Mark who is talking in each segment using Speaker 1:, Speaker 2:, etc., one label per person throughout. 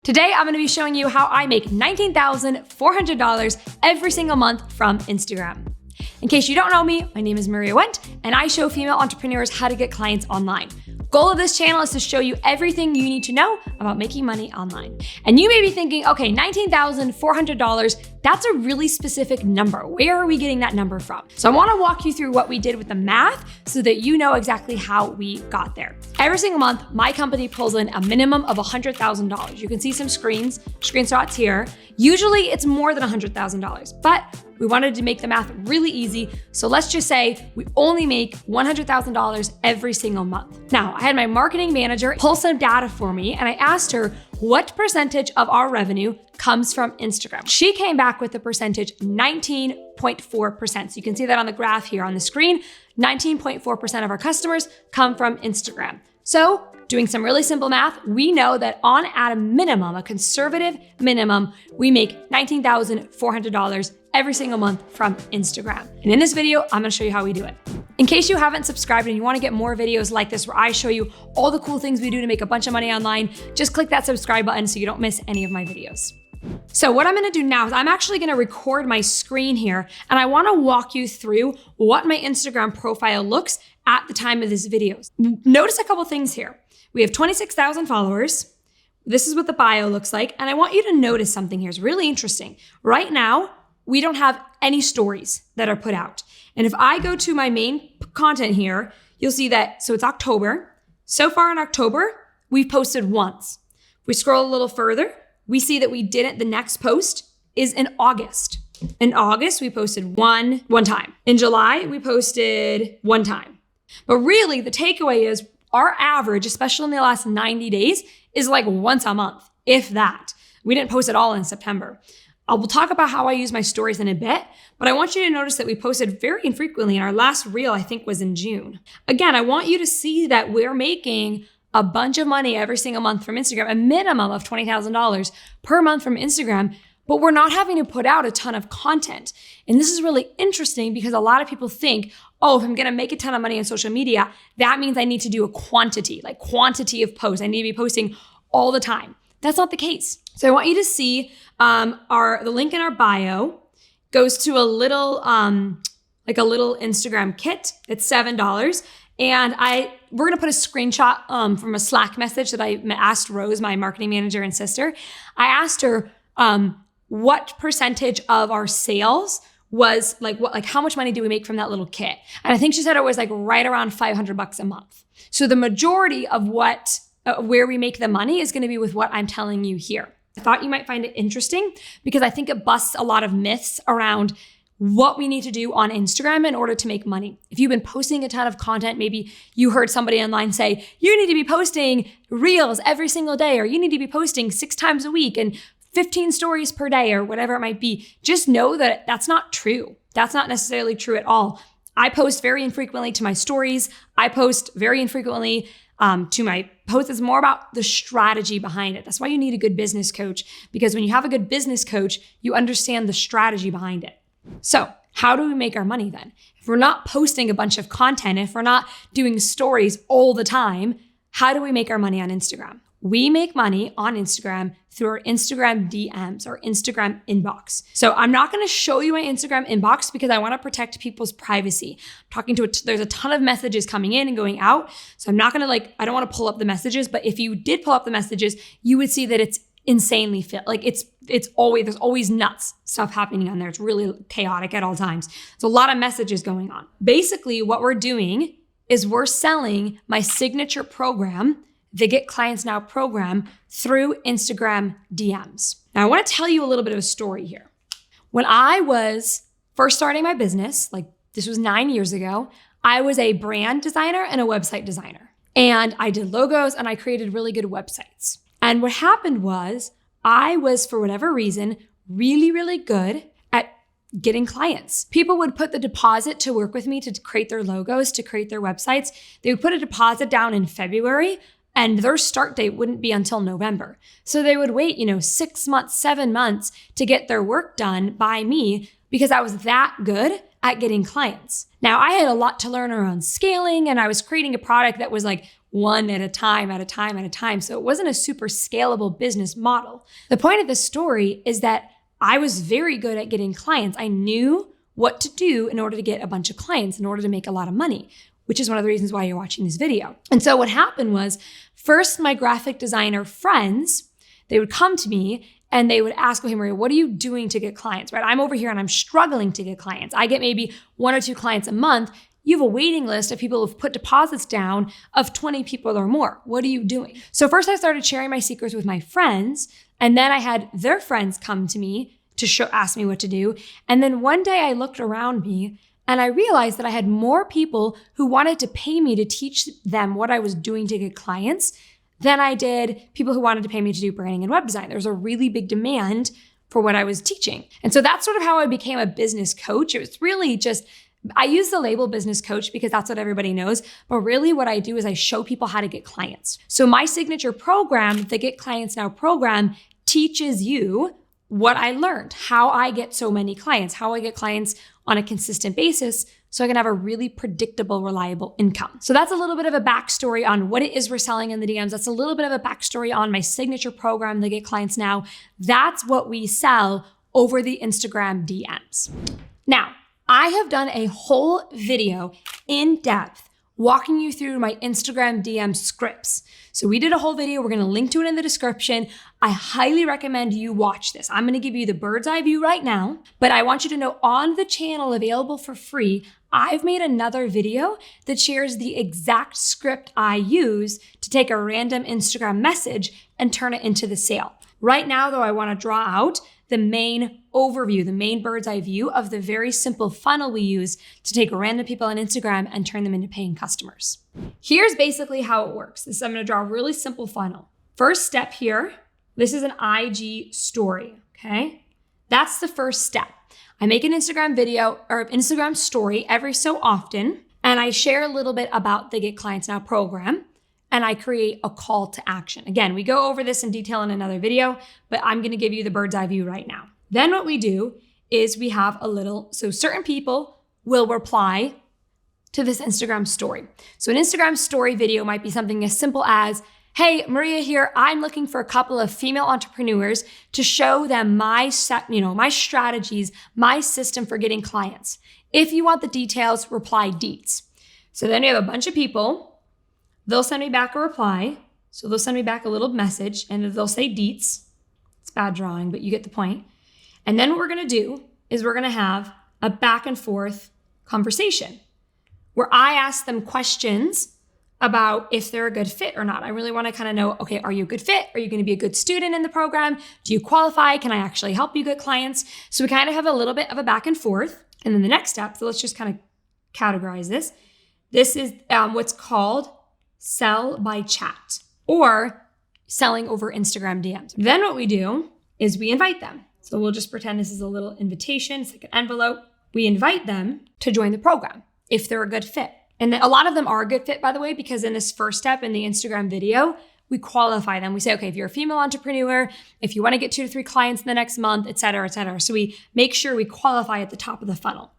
Speaker 1: Today, I'm gonna be showing you how I make $19,400 every single month from Instagram. In case you don't know me, my name is Wendt, and I show female entrepreneurs how to get clients online. Goal of this channel is to show you everything you need to know about making money online. And you may be thinking, okay, $19,400, that's a really specific number. Where are we getting that number from? So I wanna walk you through what we did with the math so that you know exactly how we got there. Every single month, my company pulls in a minimum of $100,000. You can see some screenshots here. Usually it's more than $100,000, but we wanted to make the math really easy. So let's just say we only make $100,000 every single month. Now, I had my marketing manager pull some data for me and I asked her what percentage of our revenue comes from Instagram. She came back with the percentage 19.4%. So you can see that on the graph here on the screen, 19.4% of our customers come from Instagram. So doing some really simple math, we know that at a minimum, a conservative minimum, we make $19,400 every single month from Instagram. And in this video, I'm gonna show you how we do it. In case you haven't subscribed and you wanna get more videos like this where I show you all the cool things we do to make a bunch of money online, just click that subscribe button so you don't miss any of my videos. So what I'm gonna do now is I'm actually gonna record my screen here and I wanna walk you through what my Instagram profile looks at the time of this video. Notice a couple things here. We have 26,000 followers. This is what the bio looks like. And I want you to notice something here. It's really interesting. Right now, we don't have any stories that are put out. And if I go to my main content here, you'll see that, so it's October. So far in October, we've posted once. If we scroll a little further, we see that we didn't. The next post is in August. In August, we posted one time. In July, we posted one time. But really, the takeaway is our average, especially in the last 90 days, is like once a month, if that. We didn't post at all in September. We'll talk about how I use my stories in a bit, but I want you to notice that we posted very infrequently, and our last reel, I think, was in June. Again, I want you to see that we're making a bunch of money every single month from Instagram, a minimum of $20,000 per month from Instagram, but we're not having to put out a ton of content. And this is really interesting because a lot of people think, oh, if I'm gonna make a ton of money on social media, that means I need to do a quantity of posts. I need to be posting all the time. That's not the case. So I want you to see the link in our bio goes to a little Instagram kit. It's $7. And we're gonna put a screenshot from a Slack message that I asked Rose, my marketing manager and sister. I asked her what percentage of our sales was how much money do we make from that little kit? And I think she said it was like right around $500 a month. So the majority of where we make the money is gonna be with what I'm telling you here. I thought you might find it interesting because I think it busts a lot of myths around what we need to do on Instagram in order to make money. If you've been posting a ton of content, maybe you heard somebody online say, you need to be posting reels every single day, or you need to be posting 6 times a week and 15 stories per day, or whatever it might be. Just know that that's not true. That's not necessarily true at all. I post very infrequently to my stories. I post very infrequently to my posts. It's more about the strategy behind it. That's why you need a good business coach, because when you have a good business coach, you understand the strategy behind it. So how do we make our money then? If we're not posting a bunch of content, if we're not doing stories all the time, how do we make our money on Instagram? We make money on Instagram through our Instagram DMs or Instagram inbox. So I'm not gonna show you my Instagram inbox because I wanna protect people's privacy. There's a ton of messages coming in and going out. So I'm not gonna I don't wanna pull up the messages, but if you did pull up the messages, you would see that it's insanely fit. There's always nuts stuff happening on there. It's really chaotic at all times. There's a lot of messages going on. Basically, what we're doing is we're selling my signature program, the Get Clients Now program, through Instagram DMs. Now, I want to tell you a little bit of a story here. When I was first starting my business, this was 9 years ago, I was a brand designer and a website designer. And I did logos and I created really good websites. And what happened was I was, for whatever reason, really, really good at getting clients. People would put the deposit to work with me to create their logos, to create their websites. They would put a deposit down in February and their start date wouldn't be until November. So they would wait, 6 months, 7 months to get their work done by me because I was that good at getting clients. Now, I had a lot to learn around scaling and I was creating a product that was one at a time. So it wasn't a super scalable business model. The point of this story is that I was very good at getting clients. I knew what to do in order to get a bunch of clients, in order to make a lot of money, which is one of the reasons why you're watching this video. And so what happened was, first, my graphic designer friends, they would come to me and they would ask, okay, Maria, what are you doing to get clients, right? I'm over here and I'm struggling to get clients. I get maybe 1 or 2 clients a month. You have a waiting list of people who've put deposits down of 20 people or more. What are you doing? So first I started sharing my secrets with my friends, and then I had their friends come to me to ask me what to do. And then one day I looked around me and I realized that I had more people who wanted to pay me to teach them what I was doing to get clients than I did people who wanted to pay me to do branding and web design. There was a really big demand for what I was teaching. And so that's sort of how I became a business coach. It was really just, I use the label business coach because that's what everybody knows, but really what I do is I show people how to get clients. So my signature program, the Get Clients Now program, teaches you what I learned, how I get so many clients, how I get clients on a consistent basis so I can have a really predictable, reliable income. So that's a little bit of a backstory on what it is we're selling in the DMs. That's a little bit of a backstory on my signature program, the Get Clients Now. That's what we sell over the Instagram DMs. Now, I have done a whole video in depth walking you through my Instagram DM scripts. So we did a whole video. We're going to link to it in the description. I highly recommend you watch this. I'm going to give you the bird's eye view right now, but I want you to know on the channel available for free, I've made another video that shares the exact script I use to take a random Instagram message and turn it into the sale. Right now, though, I want to draw out the main overview, the main bird's eye view of the very simple funnel we use to take random people on Instagram and turn them into paying customers. Here's basically how it works. I'm going to draw a really simple funnel. First step here, this is an IG story, okay? That's the first step. I make an Instagram video or Instagram story every so often, and I share a little bit about the Get Clients Now program, and I create a call to action. Again, we go over this in detail in another video, but I'm going to give you the bird's eye view right now. Then what we do is we have so certain people will reply to this Instagram story. So an Instagram story video might be something as simple as, hey, Maria here, I'm looking for a couple of female entrepreneurs to show them my strategies, my system for getting clients. If you want the details, reply deets. So then you have a bunch of people. They'll send me back a reply. So they'll send me back a little message and they'll say deets. It's bad drawing, but you get the point. And then what we're going to do is we're going to have a back and forth conversation where I ask them questions about if they're a good fit or not. I really want to kind of know, okay, are you a good fit? Are you going to be a good student in the program? Do you qualify? Can I actually help you get clients? So we kind of have a little bit of a back and forth. And then the next step, so let's just kind of categorize this. This is what's called sell by chat or selling over Instagram DMs. Then what we do is we invite them. So we'll just pretend this is a little invitation. It's like an envelope. We invite them to join the program if they're a good fit. And a lot of them are a good fit, by the way, because in this first step in the Instagram video, we qualify them. We say, okay, if you're a female entrepreneur, if you want to get 2 to 3 clients in the next month, et cetera, et cetera. So we make sure we qualify at the top of the funnel.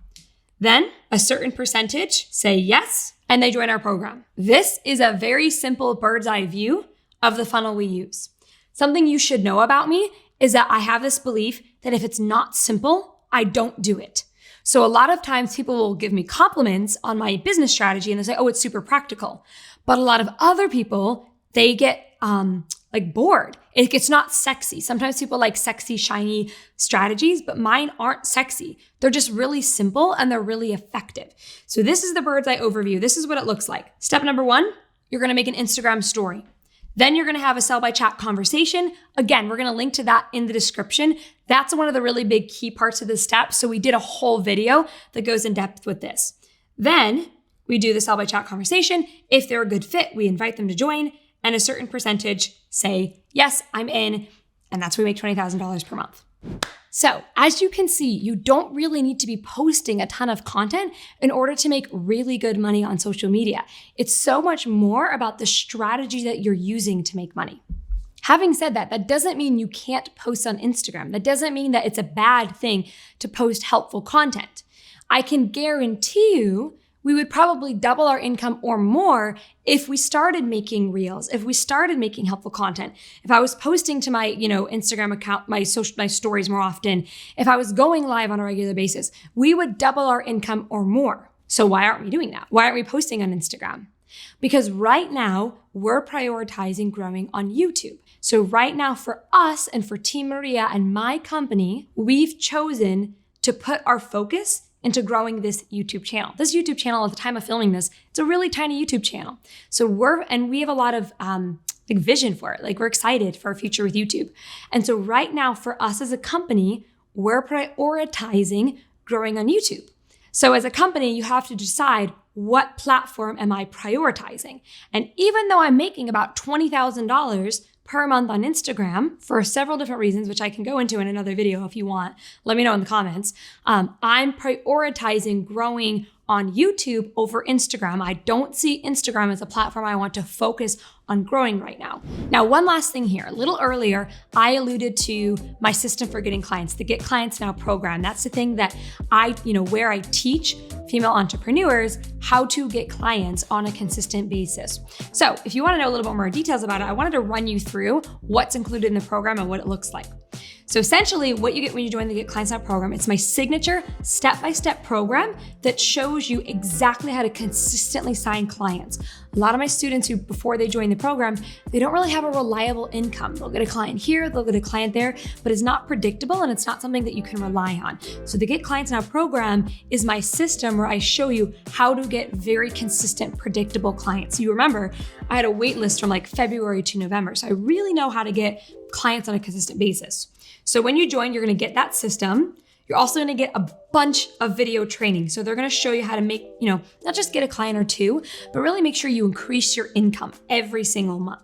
Speaker 1: Then a certain percentage say yes, and they join our program. This is a very simple bird's eye view of the funnel we use. Something you should know about me is that I have this belief that if it's not simple, I don't do it. So a lot of times people will give me compliments on my business strategy and they say, oh, it's super practical. But a lot of other people, they get bored. It's not sexy. Sometimes people like sexy, shiny strategies, but mine aren't sexy. They're just really simple and they're really effective. So this is the bird's eye overview. This is what it looks like. Step number 1, you're going to make an Instagram story. Then you're going to have a sell by chat conversation. Again, we're going to link to that in the description. That's one of the really big key parts of this step. So we did a whole video that goes in depth with this. Then we do the sell by chat conversation. If they're a good fit, we invite them to join. And a certain percentage say, yes, I'm in. And that's where we make $20,000 per month. So as you can see, you don't really need to be posting a ton of content in order to make really good money on social media. It's so much more about the strategy that you're using to make money. Having said that, that doesn't mean you can't post on Instagram. That doesn't mean that it's a bad thing to post helpful content. I can guarantee you we would probably double our income or more if we started making reels, if we started making helpful content, if I was posting to my, Instagram account, my stories more often, if I was going live on a regular basis, we would double our income or more. So why aren't we doing that? Why aren't we posting on Instagram? Because right now we're prioritizing growing on YouTube. So right now for us and for Team Maria and my company, we've chosen to put our focus into growing this YouTube channel. This YouTube channel at the time of filming this, it's a really tiny YouTube channel. So we have a lot of vision for it. We're excited for our future with YouTube. And so right now for us as a company, we're prioritizing growing on YouTube. So as a company, you have to decide, what platform am I prioritizing? And even though I'm making about $20,000 per month on Instagram for several different reasons, which I can go into in another video if you want, let me know in the comments. I'm prioritizing growing on YouTube over Instagram. I don't see Instagram as a platform I want to focus on growing right now. Now, one last thing here. A little earlier, I alluded to my system for getting clients, the Get Clients Now program. That's the thing that where I teach female entrepreneurs how to get clients on a consistent basis. So if you want to know a little bit more details about it, I wanted to run you through what's included in the program and what it looks like. So essentially what you get when you join the Get Clients Now program, it's my signature step-by-step program that shows you exactly how to consistently sign clients. A lot of my students who, before they join the program, they don't really have a reliable income. They'll get a client here, they'll get a client there, but it's not predictable and it's not something that you can rely on. So the Get Clients Now program is my system where I show you how to get very consistent, predictable clients. You remember, I had a wait list from February to November. So I really know how to get clients on a consistent basis. So when you join, you're going to get that system. You're also going to get a bunch of video training. So they're going to show you how to make, not just get a client or two, but really make sure you increase your income every single month.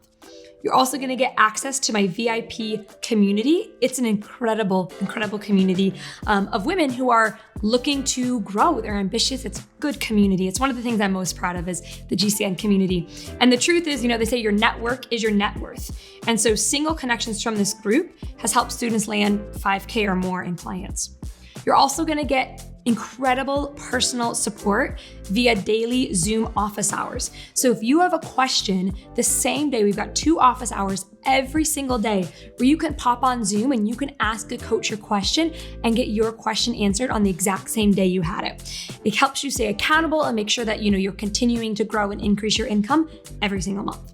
Speaker 1: You're also going to get access to my VIP community. It's an incredible, incredible community of women who are looking to grow. They're ambitious. It's a good community. It's one of the things I'm most proud of is the GCN community. And the truth is, they say your network is your net worth. And so single connections from this group has helped students land 5K or more in clients. You're also going to get incredible personal support via daily Zoom office hours. So if you have a question the same day, we've got 2 office hours every single day where you can pop on Zoom and you can ask a coach your question and get your question answered on the exact same day you had it. It helps you stay accountable and make sure that you're continuing to grow and increase your income every single month.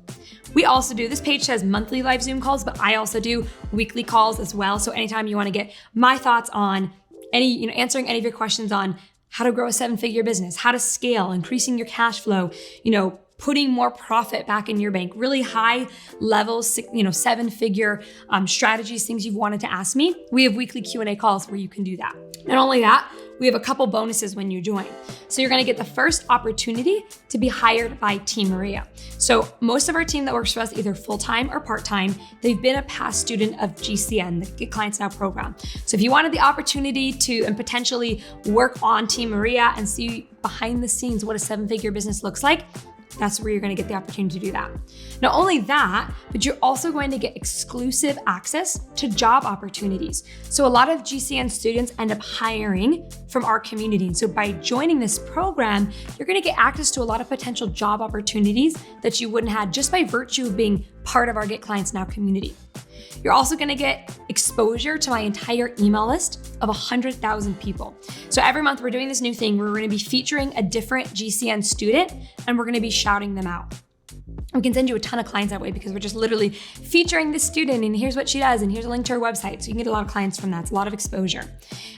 Speaker 1: We also do, this page says monthly live Zoom calls, but I also do weekly calls as well. So anytime you want to get my thoughts on answering any of your questions on how to grow a 7-figure business, how to scale, increasing your cash flow, putting more profit back in your bank, really high level, 7-figure strategies, things you've wanted to ask me. We have weekly Q&A calls where you can do that. Not only that, we have a couple bonuses when you join. So you're gonna get the first opportunity to be hired by Team Maria. So most of our team that works for us, either full-time or part-time, they've been a past student of GCN, the Get Clients Now program. So if you wanted the opportunity to and potentially work on Team Maria and see behind the scenes what a 7-figure business looks like, that's where you're going to get the opportunity to do that. Not only that, but you're also going to get exclusive access to job opportunities. So a lot of GCN students end up hiring from our community. And so by joining this program, you're going to get access to a lot of potential job opportunities that you wouldn't have just by virtue of being part of our Get Clients Now community. You're also going to get exposure to my entire email list of 100,000 people. So every month we're doing this new thing where we're going to be featuring a different GCN student and we're going to be shouting them out. We can send you a ton of clients that way because we're just literally featuring this student and here's what she does and here's a link to her website. So you can get a lot of clients from that. It's a lot of exposure.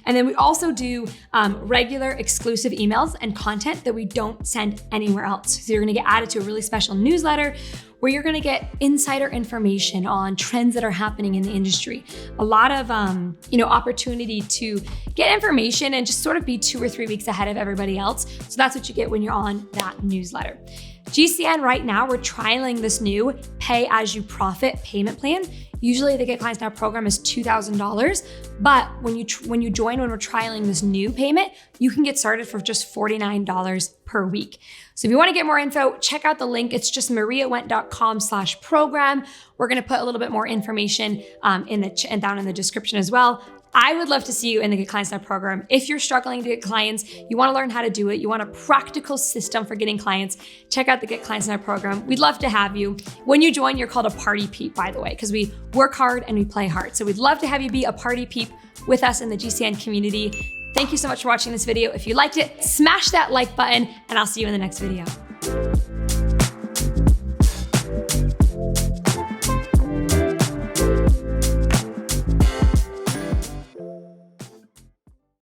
Speaker 1: And then we also do regular exclusive emails and content that we don't send anywhere else. So you're going to get added to a really special newsletter where you're going to get insider information on trends that are happening in the industry. A lot of opportunity to get information and just sort of be 2 or 3 weeks ahead of everybody else. So that's what you get when you're on that newsletter. GCN right now, we're trialing this new pay as you profit payment plan. Usually the Get Clients Now program is $2,000, but when you join, when we're trialing this new payment, you can get started for just $49 per week. So if you want to get more info, check out the link. It's just mariawendt.com/program. We're going to put a little bit more information down in the description as well. I would love to see you in the Get Clients Now program. If you're struggling to get clients, you want to learn how to do it, you want a practical system for getting clients, check out the Get Clients Now program. We'd love to have you. When you join, you're called a party peep, by the way, because we work hard and we play hard. So we'd love to have you be a party peep with us in the GCN community. Thank you so much for watching this video. If you liked it, smash that like button, and I'll see you in the next video.